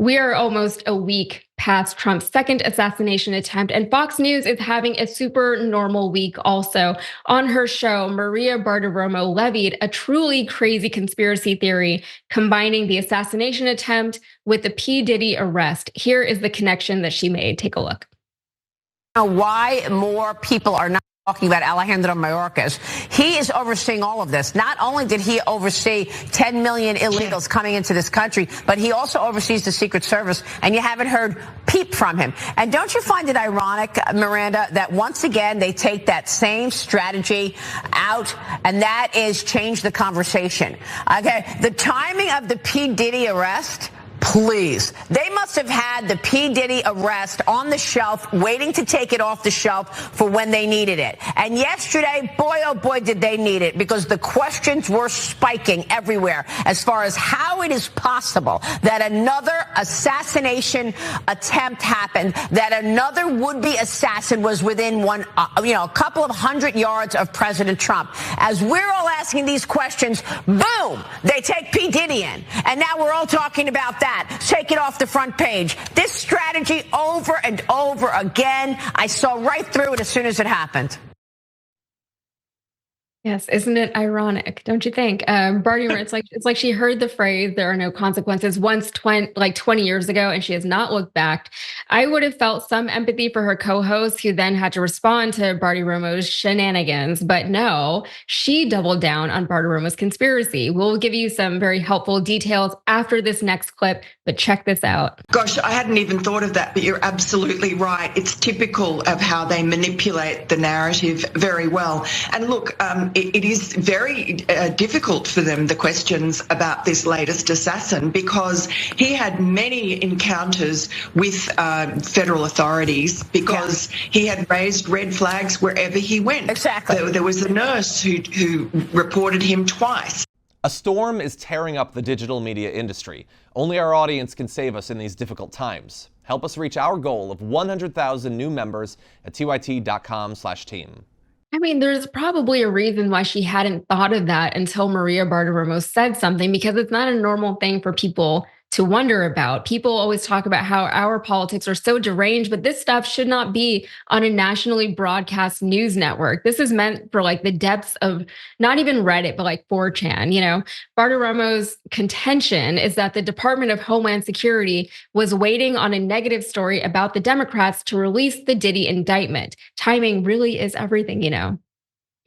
We are almost a week past Trump's second assassination attempt, and Fox News is having a super normal week also. On her show, Maria Bartiromo levied a truly crazy conspiracy theory combining the assassination attempt with the P. Diddy arrest. Here is the connection that she made. Take a look. Why more people are not talking about Alejandro Mayorkas. He is overseeing all of this. Not only did he oversee 10 million illegals coming into this country, but he also oversees the Secret Service, and you haven't heard peep from him. And don't you find it ironic, Miranda, that once again they take that same strategy out, and that is change the conversation. Okay, the timing of the P. Diddy arrest, please. They must have had the P. Diddy arrest on the shelf, waiting to take it off the shelf for when they needed it. And yesterday, boy, oh boy, did they need it, because the questions were spiking everywhere as far as how it is possible that another assassination attempt happened, that another would-be assassin was within a couple of 100 yards of President Trump. As we're all asking these questions, boom, they take P. Diddy in. And now we're all talking about that. Take it off the front page. This strategy over and over again. I saw right through it as soon as it happened. Yes, isn't it ironic? Don't you think? Bartiromo, it's like she heard the phrase "there are no consequences" once 20 years ago, and she has not looked back. I would have felt some empathy for her co-host, who then had to respond to Bartiromo's shenanigans, but no, she doubled down on Bartiromo's conspiracy. We'll give you some very helpful details after this next clip, but check this out. Gosh, I hadn't even thought of that, but you're absolutely right. It's typical of how they manipulate the narrative very well. And look, it is very difficult for them, the questions about this latest assassin, because he had many encounters with federal authorities, because he had raised red flags wherever he went. Exactly. There was a nurse who reported him twice. A storm is tearing up the digital media industry. Only our audience can save us in these difficult times. Help us reach our goal of 100,000 new members at tyt.com/team. I mean, there's probably a reason why she hadn't thought of that until Maria Bartiromo said something, because it's not a normal thing for people to wonder about. People always talk about how our politics are so deranged, but this stuff should not be on a nationally broadcast news network. This is meant for like the depths of not even Reddit, but like 4chan. Bartiromo's contention is that the Department of Homeland Security was waiting on a negative story about the Democrats to release the Diddy indictment. Timing really is everything.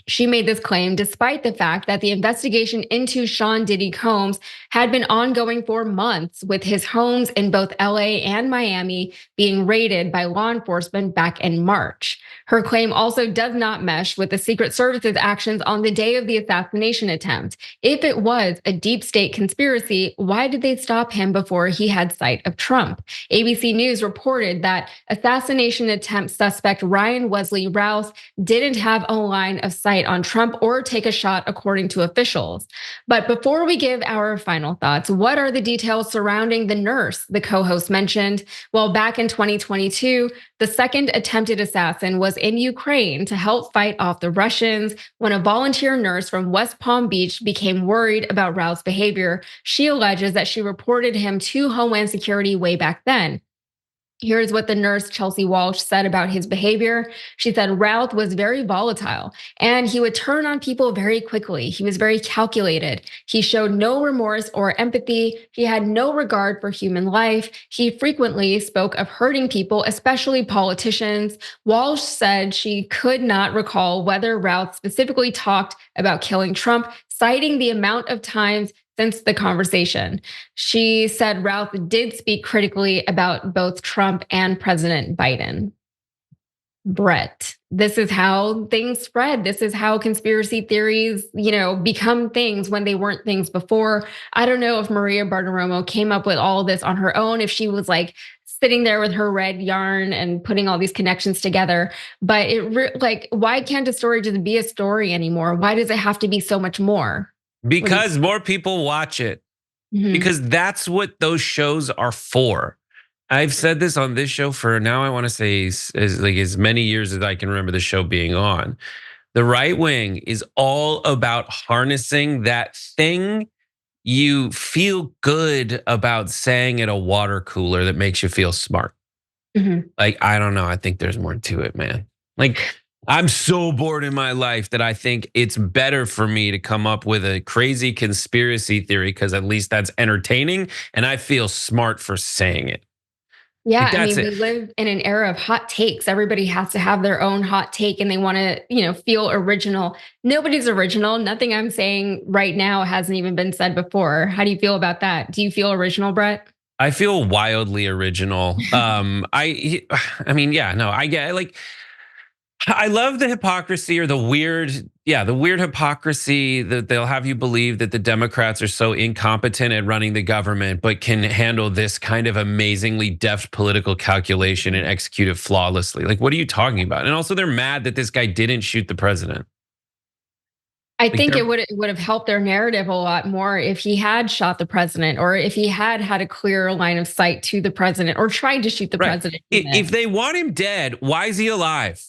She made this claim despite the fact that the investigation into Sean Diddy Combs had been ongoing for months, with his homes in both LA and Miami being raided by law enforcement back in March. Her claim also does not mesh with the Secret Service's actions on the day of the assassination attempt. If it was a deep state conspiracy, why did they stop him before he had sight of Trump? ABC News reported that assassination attempt suspect Ryan Wesley Routh didn't have a line of sight on Trump or take a shot, according to officials. But before we give our final thoughts, what are the details surrounding the nurse the co-host mentioned? Well, back in 2022, the second attempted assassin was in Ukraine to help fight off the Russians. When a volunteer nurse from West Palm Beach became worried about Routh's behavior, she alleges that she reported him to Homeland Security way back then. Here's what the nurse, Chelsea Walsh, said about his behavior. She said Routh was very volatile and he would turn on people very quickly. He was very calculated. He showed no remorse or empathy. He had no regard for human life. He frequently spoke of hurting people, especially politicians. Walsh said she could not recall whether Routh specifically talked about killing Trump, citing the amount of times since the conversation. She said Routh did speak critically about both Trump and President Biden. Brett, this is how things spread. This is how conspiracy theories, become things when they weren't things before. I don't know if Maria Bartiromo came up with all of this on her own, if she was like sitting there with her red yarn and putting all these connections together. But why can't a story just be a story anymore? Why does it have to be so much more? Because more people watch it. Mm-hmm. Because that's what those shows are for. I've said this on this show for now, I want to say as many years as I can remember the show being on. The right wing is all about harnessing that thing you feel good about saying at a water cooler that makes you feel smart. Like, I don't know. I think there's more to it, man. Like, I'm so bored in my life that I think it's better for me to come up with a crazy conspiracy theory because at least that's entertaining and I feel smart for saying it. Yeah, Like, I that's mean, we it. live in an era of hot takes. Everybody has to have their own hot take and they want to, feel original. Nobody's original. Nothing I'm saying right now hasn't even been said before. How do you feel about that? Do you feel original, Brett? I feel wildly original. I mean, yeah, no, I get like I love the hypocrisy or the weird hypocrisy that they'll have you believe that the Democrats are so incompetent at running the government, but can handle this kind of amazingly deft political calculation and execute it flawlessly. Like, what are you talking about? And also, they're mad that this guy didn't shoot the president. I Like, think it would have helped their narrative a lot more if he had shot the president, or if he had had a clear line of sight to the president, or tried to shoot the right. president. If they want him dead, why is he alive?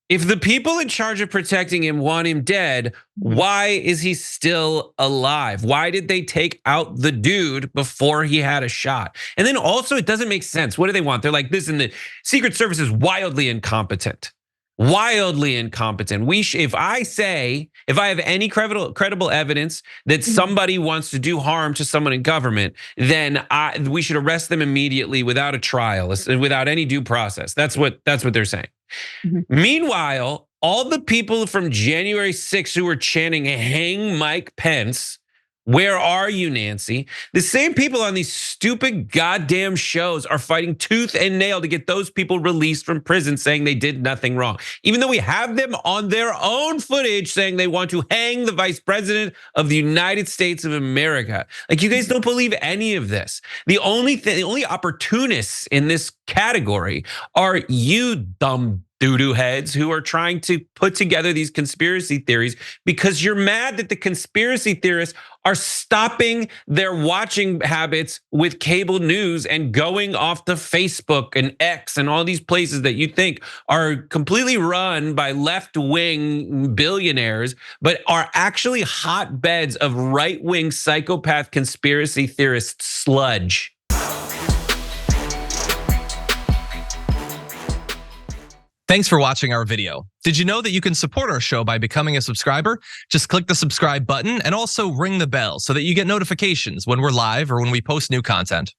If the people in charge of protecting him want him dead, why is he still alive? Why did they take out the dude before he had a shot? And then also, it doesn't make sense. What do they want? They're like, listen, the Secret Service is wildly incompetent. Wildly incompetent. If I have any credible evidence that somebody wants to do harm to someone in government, then we should arrest them immediately without a trial, without any due process. That's what they're saying. Meanwhile, all the people from January 6th who were chanting "Hang Mike Pence," where are you, Nancy? The same people on these stupid goddamn shows are fighting tooth and nail to get those people released from prison, saying they did nothing wrong. Even though we have them on their own footage saying they want to hang the vice president of the United States of America. Like, you guys don't believe any of this. The only opportunists in this category are you dumb doo-doo heads who are trying to put together these conspiracy theories because you're mad that the conspiracy theorists are stopping their watching habits with cable news and going off to Facebook and X and all these places that you think are completely run by left-wing billionaires, but are actually hotbeds of right-wing psychopath conspiracy theorist sludge. Thanks for watching our video. Did you know that you can support our show by becoming a subscriber? Just click the subscribe button and also ring the bell so that you get notifications when we're live or when we post new content.